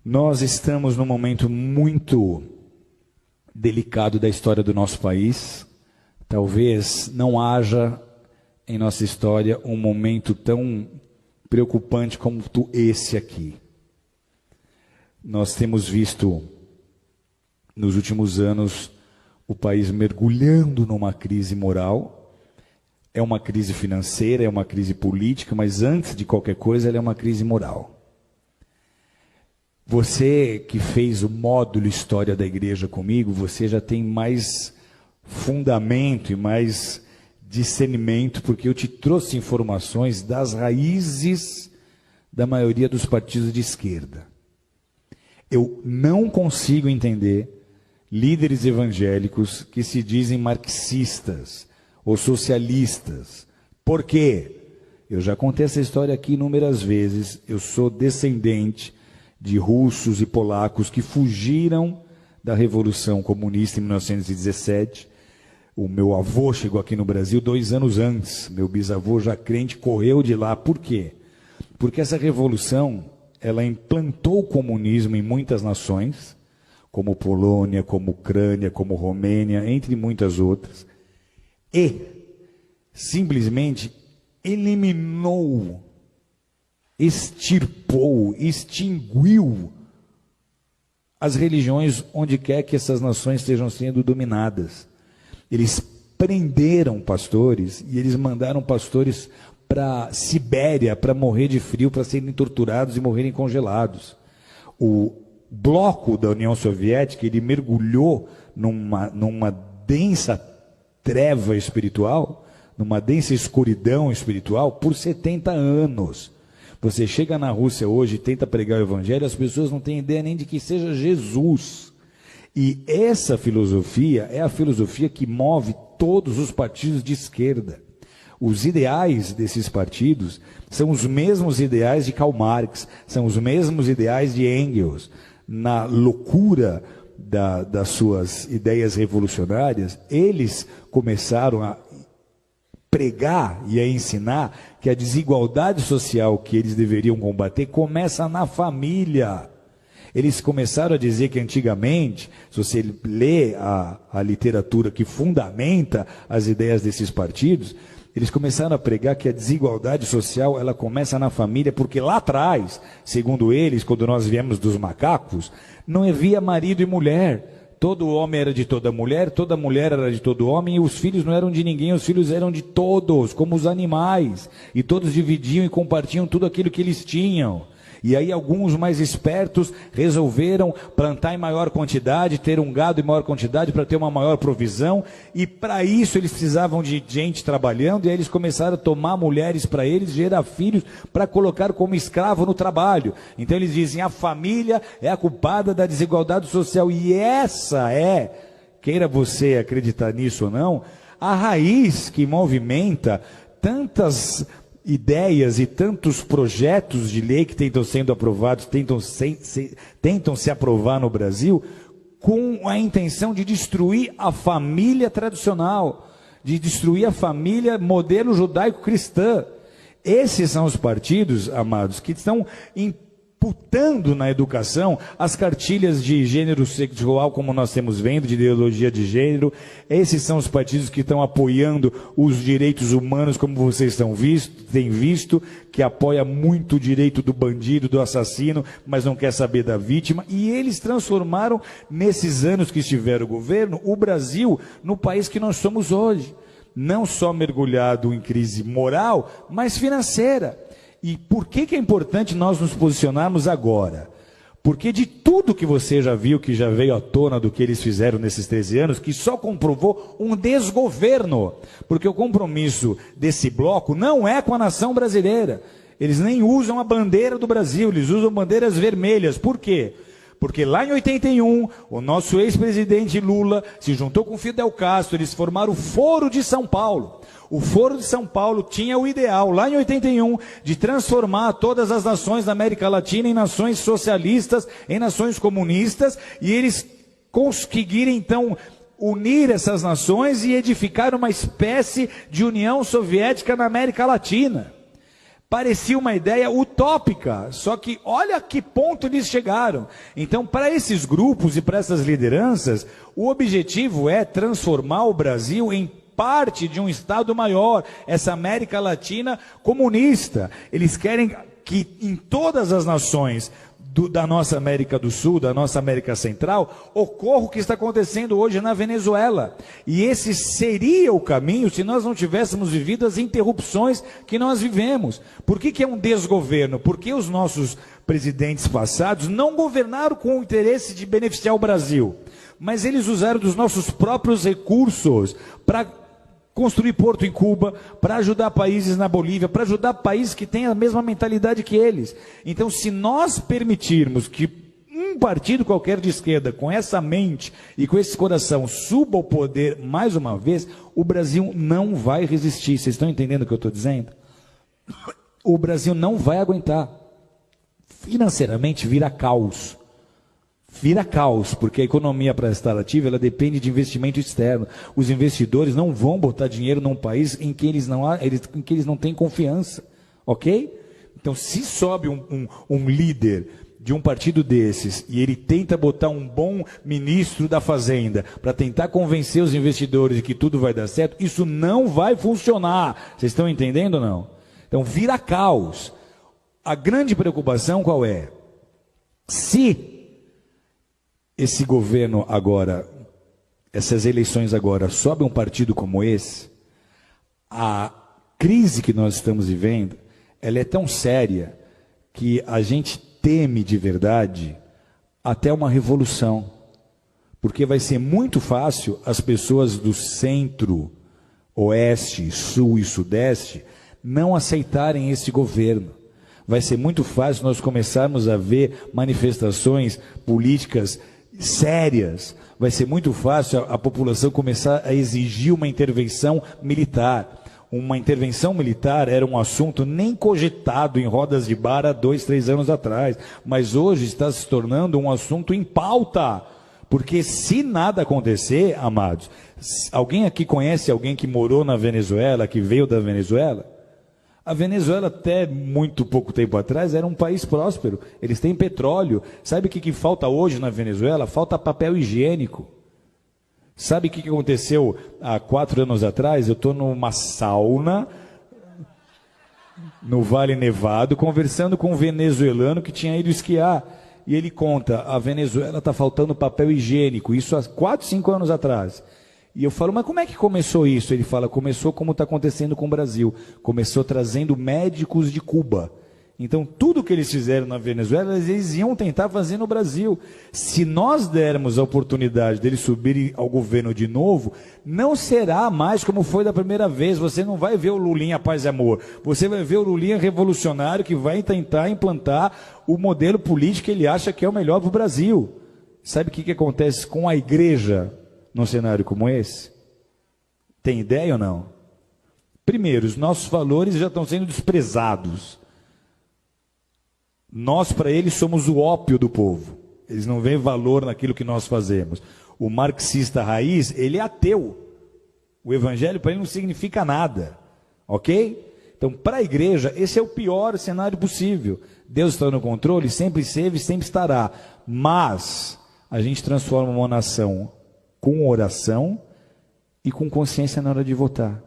Nós estamos num momento muito delicado da história do nosso país. Talvez não haja em nossa história um momento tão preocupante como esse aqui. Nós temos visto, nos últimos anos, o país mergulhando numa crise moral. É uma crise financeira, é uma crise política, mas antes de qualquer coisa, ela é uma crise moral. Você que fez o módulo História da Igreja comigo, você já tem mais fundamento e mais discernimento, porque eu te trouxe informações das raízes da maioria dos partidos de esquerda. Eu não consigo entender líderes evangélicos que se dizem marxistas ou socialistas. Por quê? Eu já contei essa história aqui inúmeras vezes. Eu sou descendente de russos e polacos que fugiram da Revolução Comunista em 1917. O meu avô chegou aqui no Brasil 2 anos antes. Meu bisavô, já crente, correu de lá. Por quê? Porque essa revolução, ela implantou o comunismo em muitas nações, como Polônia, como Ucrânia, como Romênia, entre muitas outras, e simplesmente eliminou, extirpou, extinguiu as religiões onde quer que essas nações estejam sendo dominadas. Eles prenderam pastores e eles mandaram pastores para Sibéria para morrer de frio, para serem torturados e morrerem congelados. O bloco da União Soviética, ele mergulhou numa densa treva espiritual, numa densa escuridão espiritual por 70 anos. Você chega na Rússia hoje e tenta pregar o evangelho, as pessoas não têm ideia nem de que seja Jesus. E essa filosofia é a filosofia que move todos os partidos de esquerda. Os ideais desses partidos são os mesmos ideais de Karl Marx, são os mesmos ideais de Engels. Na loucura das suas ideias revolucionárias, eles começaram a pregar e a ensinar que a desigualdade social que eles deveriam combater começa na família. Eles começaram a dizer que antigamente, se você lê a literatura que fundamenta as ideias desses partidos, eles começaram a pregar que a desigualdade social ela começa na família, porque lá atrás, segundo eles, quando nós viemos dos macacos, não havia marido e mulher. Todo homem era de toda mulher era de todo homem, e os filhos não eram de ninguém, os filhos eram de todos, como os animais. E todos dividiam e compartilham tudo aquilo que eles tinham. E aí alguns mais espertos resolveram plantar em maior quantidade, ter um gado em maior quantidade para ter uma maior provisão, e para isso eles precisavam de gente trabalhando, e aí eles começaram a tomar mulheres para eles, gerar filhos para colocar como escravo no trabalho. Então eles dizem, a família é a culpada da desigualdade social, e essa é, queira você acreditar nisso ou não, a raiz que movimenta tantas ideias e tantos projetos de lei que tentam sendo aprovados, tentam se aprovar no Brasil, com a intenção de destruir a família tradicional, de destruir a família modelo judaico-cristã. Esses são os partidos, amados, que estão imputando na educação as cartilhas de gênero sexual, como nós temos vendo, de ideologia de gênero. Esses são os partidos que estão apoiando os direitos humanos, como vocês têm visto, que apoia muito o direito do bandido, do assassino, mas não quer saber da vítima. E eles transformaram, nesses anos que estiveram o governo, o Brasil no país que nós somos hoje. Não só mergulhado em crise moral, mas financeira. E por que é importante nós nos posicionarmos agora? Porque de tudo que você já viu, que já veio à tona do que eles fizeram nesses 13 anos, que só comprovou um desgoverno. Porque o compromisso desse bloco não é com a nação brasileira. Eles nem usam a bandeira do Brasil, eles usam bandeiras vermelhas. Por quê? Porque lá em 81, o nosso ex-presidente Lula se juntou com Fidel Castro, eles formaram o Foro de São Paulo. O Foro de São Paulo tinha o ideal, lá em 81, de transformar todas as nações da América Latina em nações socialistas, em nações comunistas, e eles conseguiram, então, unir essas nações e edificar uma espécie de União Soviética na América Latina. Parecia uma ideia utópica, só que olha a que ponto eles chegaram. Então, para esses grupos e para essas lideranças, o objetivo é transformar o Brasil em parte de um Estado maior, essa América Latina comunista. Eles querem que em todas as nações da nossa América do Sul, da nossa América Central, ocorra o que está acontecendo hoje na Venezuela. E esse seria o caminho se nós não tivéssemos vivido as interrupções que nós vivemos. Por que é um desgoverno? Porque os nossos presidentes passados não governaram com o interesse de beneficiar o Brasil, mas eles usaram dos nossos próprios recursos para construir porto em Cuba, para ajudar países na Bolívia, para ajudar países que têm a mesma mentalidade que eles. Então, se nós permitirmos que um partido qualquer de esquerda, com essa mente e com esse coração, suba ao poder mais uma vez, o Brasil não vai resistir. Vocês estão entendendo o que eu estou dizendo? O Brasil não vai aguentar. Financeiramente vira caos. Vira caos, porque a economia para estar ativa, ela depende de investimento externo. Os investidores não vão botar dinheiro num país em que eles não têm confiança, ok? Então, se sobe um líder de um partido desses e ele tenta botar um bom ministro da Fazenda para tentar convencer os investidores de que tudo vai dar certo, isso não vai funcionar. Vocês estão entendendo ou não? Então, vira caos. A grande preocupação qual é? Se esse governo agora, essas eleições agora, sobe um partido como esse, a crise que nós estamos vivendo, ela é tão séria que a gente teme de verdade até uma revolução. Porque vai ser muito fácil as pessoas do centro, oeste, sul e sudeste não aceitarem esse governo. Vai ser muito fácil nós começarmos a ver manifestações políticas sérias. Vai ser muito fácil a população começar a exigir uma intervenção militar. Uma intervenção militar era um assunto nem cogitado em rodas de bar há 2, 3 anos atrás, mas hoje está se tornando um assunto em pauta, porque se nada acontecer, amados, alguém aqui conhece alguém que morou na Venezuela, que veio da Venezuela? A Venezuela, até muito pouco tempo atrás, era um país próspero. Eles têm petróleo. Sabe o que falta hoje na Venezuela? Falta papel higiênico. Sabe o que aconteceu há 4 anos atrás? Eu estou numa sauna, no Vale Nevado, conversando com um venezuelano que tinha ido esquiar. E ele conta, a Venezuela está faltando papel higiênico. Isso há 4, 5 anos atrás. E eu falo, mas como é que começou isso? Ele fala, começou como está acontecendo com o Brasil. Começou trazendo médicos de Cuba. Então, tudo que eles fizeram na Venezuela, eles iam tentar fazer no Brasil. Se nós dermos a oportunidade deles subirem ao governo de novo, não será mais como foi da primeira vez. Você não vai ver o Lulinha Paz e Amor. Você vai ver o Lulinha revolucionário que vai tentar implantar o modelo político que ele acha que é o melhor para o Brasil. Sabe o que acontece com a igreja num cenário como esse? Tem ideia ou não? Primeiro, os nossos valores já estão sendo desprezados. Nós, para eles, somos o ópio do povo. Eles não veem valor naquilo que nós fazemos. O marxista raiz, ele é ateu. O evangelho para ele não significa nada. Ok? Então, para a igreja, esse é o pior cenário possível. Deus está no controle, sempre esteve e sempre estará. Mas a gente transforma uma nação com oração e com consciência na hora de votar.